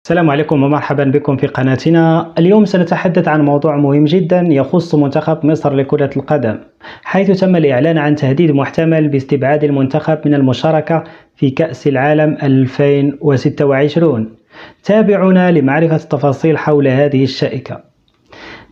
السلام عليكم ومرحبا بكم في قناتنا. اليوم سنتحدث عن موضوع مهم جدا يخص منتخب مصر لكرة القدم، حيث تم الإعلان عن تهديد محتمل باستبعاد المنتخب من المشاركة في كأس العالم 2026. تابعونا لمعرفة التفاصيل حول هذه الشائكة.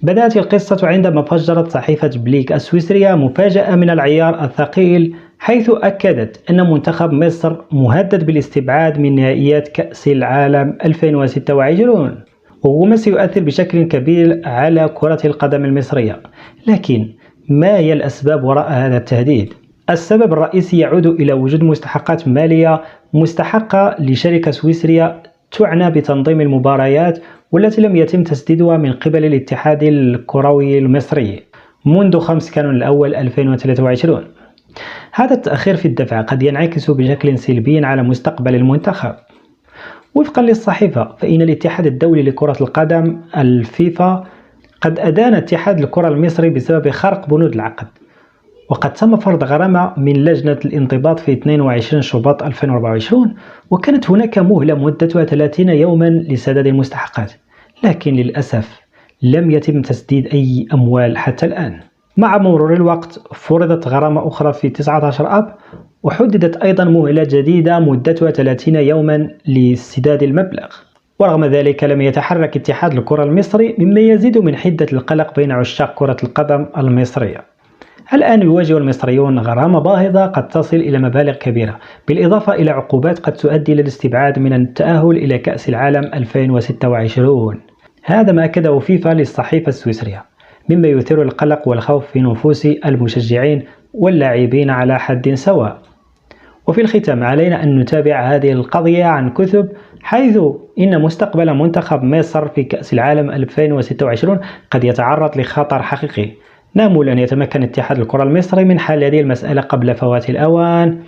بدأت القصة عندما فجرت صحيفة بليك السويسرية مفاجأة من العيار الثقيل، حيث أكدت أن منتخب مصر مهدد بالاستبعاد من نهائيات كأس العالم 2026، وهو ما سيؤثر بشكل كبير على كرة القدم المصرية. لكن ما هي الأسباب وراء هذا التهديد؟ السبب الرئيسي يعود إلى وجود مستحقات مالية مستحقة لشركة سويسرية تعنى بتنظيم المباريات، والتي لم يتم تسديدها من قبل الاتحاد الكروي المصري منذ 5 كانون الأول 2023. هذا التأخير في الدفع قد ينعكس بشكل سلبي على مستقبل المنتخب. وفقا للصحيفة، فإن الاتحاد الدولي لكرة القدم الفيفا قد أدان اتحاد الكرة المصري بسبب خرق بنود العقد، وقد تم فرض غرامة من لجنة الانضباط في 22 شباط 2024، وكانت هناك مهلة مدتها 30 يوما لسداد المستحقات. لكن للأسف لم يتم تسديد أي أموال حتى الآن. مع مرور الوقت فرضت غرامة أخرى في 19 آب، وحددت أيضا مهلة جديدة مدتها 30 يوما لسداد المبلغ. ورغم ذلك لم يتحرك اتحاد الكرة المصري، مما يزيد من حدة القلق بين عشاق كرة القدم المصرية. الآن يواجه المصريون غرامة باهظة قد تصل إلى مبالغ كبيرة، بالإضافة إلى عقوبات قد تؤدي إلى الاستبعاد من التأهل إلى كأس العالم 2026. هذا ما أكده فيفا للصحيفة السويسرية، مما يثير القلق والخوف في نفوس المشجعين واللاعبين على حد سواء. وفي الختام علينا أن نتابع هذه القضية عن كثب، حيث إن مستقبل منتخب مصر في كأس العالم 2026 قد يتعرض لخطر حقيقي. نأمل أن يتمكن اتحاد الكرة المصري من حل هذه المسألة قبل فوات الأوان.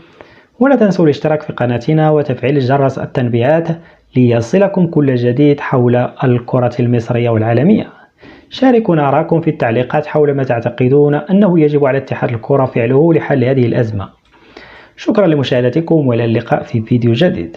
ولا تنسوا الاشتراك في قناتنا وتفعيل جرس التنبيهات ليصلكم كل جديد حول الكرة المصرية والعالمية. شاركونا آراءكم في التعليقات حول ما تعتقدون أنه يجب على اتحاد الكرة فعله لحل هذه الأزمة. شكرا لمشاهدتكم، وإلى اللقاء في فيديو جديد.